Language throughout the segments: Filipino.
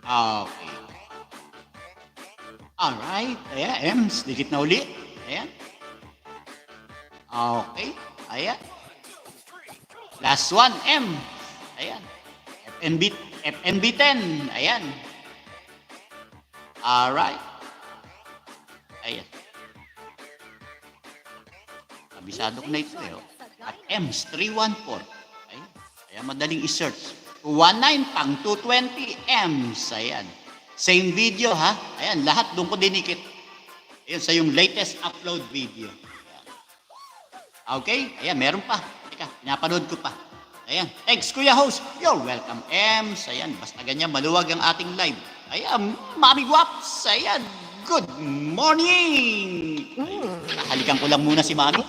Okay. Alright. Ayan, Ems, dikit na uli. Ayan. Okay. Ayan. Last one, M. Ayan. FNB, FNB 10. Ayan. Alright. Ayan. Kabisado ko na ito eh. At Ems 314. Ayan. Ayan, madaling i-search. 219 pang 220 M's. Ayan. Same video ha. Ayan, lahat doon ko dinikit. Ayan, sa yung latest upload video. Ayan. Okay? Ayan, meron pa. Teka, pinapanood ko pa. Ayan. Thanks, Kuya Host. You're welcome, M's. Ayan, basta ganyan, maluwag ang ating live. Ayan, Mami Guaps. Ayan, good morning. Halikan ko lang muna si Mami.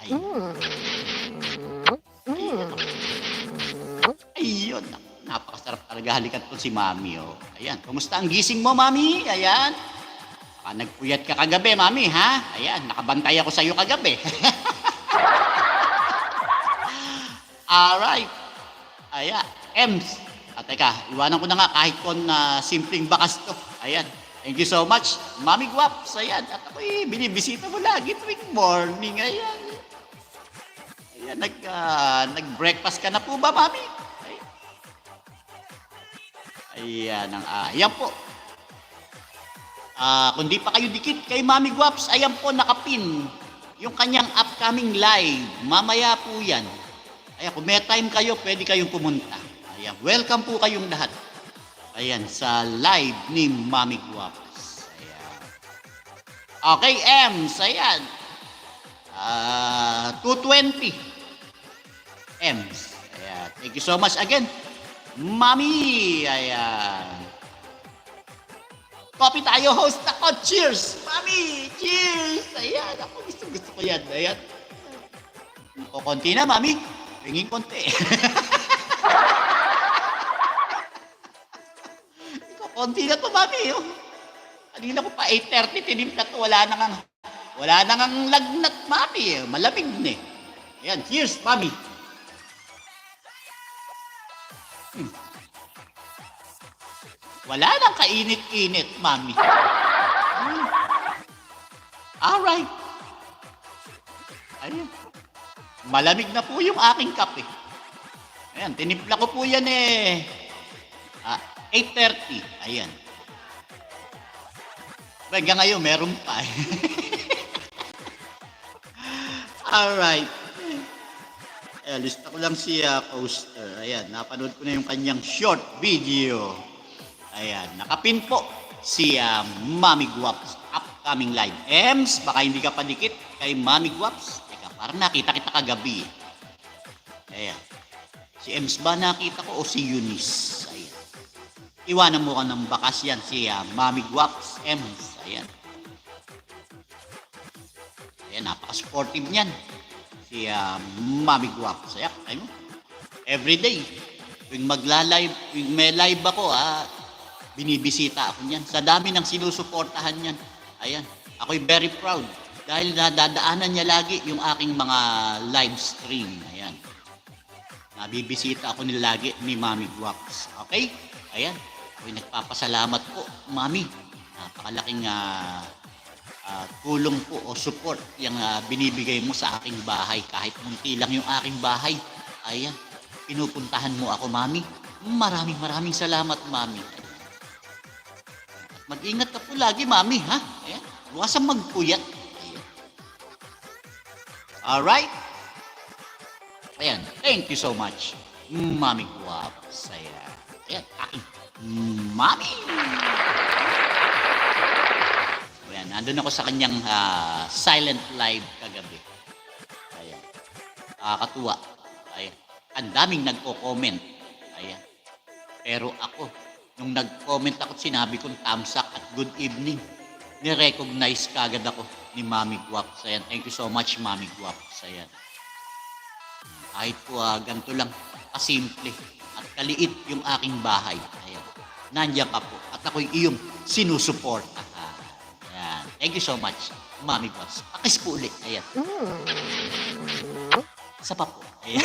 Ayan. Ayun, napakasarap talaga halikan to si Mami, oh. Ayan, kumusta ang gising mo, Mami? Ayan. Nagpuyat ka kagabi, Mami, ha? Ayan, nakabantay ako sa'yo kagabi. Alright. Ayan, Ems. Teka, iwanan ko na nga kahit kon simpleng bakas to. Ayan, thank you so much, Mami Guaps. Ayan, at ako'y binibisita mo lagi tuwing morning. Ayan. Ayan, nag-breakfast ka na po ba, Mami? Ayan, ayan po. Kung di pa kayo dikit kay Mami Guaps, ayan po nakapin yung kanyang upcoming live. Mamaya po yan. Ayan, kung may time kayo, pwede kayong pumunta. Ayan, welcome po kayong lahat. Ayan, sa live ni Mami Guaps. Ayan. Okay, Ems, ayan. 220 M's. Ayan. Thank you so much again, Mami. Ayan. Coffee tayo, host ako. Cheers, Mami. Cheers. Ayan. Ako gusto ko yan. Ayan. O, konti na, Mami. Tingin konti. Konti na to, Mami. Oh. Kanina ko pa 8:30. Tinimpla to. Wala na ngang lagnat, Mami. Malamig na eh. Ayan. Cheers, Mami. Wala nang kainit-init, Mami. Alright. Ayan. Malamig na po yung aking kape. Ayan, tinimpla ko po yan eh. 8:30. Ayan. Hanggang ngayon, meron pa eh. Alright. Ayan, lista ko lang si Coaster. Ayan, napanood ko na yung kanyang short video. Ayan, nakapin po si Mami Guaps upcoming live. Ems, baka hindi ka pa dikit kay Mami Guaps. Teka, parang nakita kita kagabi. Ayan. Si Ems ba nakita ko o si Eunice? Ayan. Iwanan mo ka ng bakas yan si Mami Guaps. Ems, ayan. Ayan, napaka-supportive niyan. Si Mami Guaps. Ayan, ayun. Everyday. Tuwing magla-live, tuwing may live ako, binibisita ako niyan. Sa dami ng sinusuportahan niyan. Ayan. Ako'y very proud. Dahil nadadaanan niya lagi yung aking mga live stream. Ayan. Nabibisita ako nila lagi ni Mami Guaps. Okay? Ayan. Ako'y nagpapasalamat po, Mami. Napakalaking tulong po o support yung binibigay mo sa aking bahay. Kahit munti lang yung aking bahay. Ayan. Pinupuntahan mo ako, Mami. Maraming salamat, Mami. Mag-ingat ka po lagi, Mami, ha? Ayan. Huwag kang magpuyat. Ayan. Alright? Ayan. Thank you so much, Mami Guaps. Ayan. Ayan. Aking Mami. Ayan. Nandun ako sa kanyang silent live kagabi. Ayan. Katuwa. Ayan. Ang daming nagko-comment. Ayan. Pero ako, nung nag-comment ako, sinabi kong thumbs up at good evening. Ni-recognize kagad ako ni Mami Guaps. Ayan. Thank you so much, Mami Guaps. Ayan. Kahit po ganito lang, kasimple at kaliit yung aking bahay. Ayan. Nandiyan ka po. At ako'y iyong sinusuporta. Ayan. Thank you so much, Mami Guaps. Pakis po ulit. Ayan. Isa pa po. Ayan.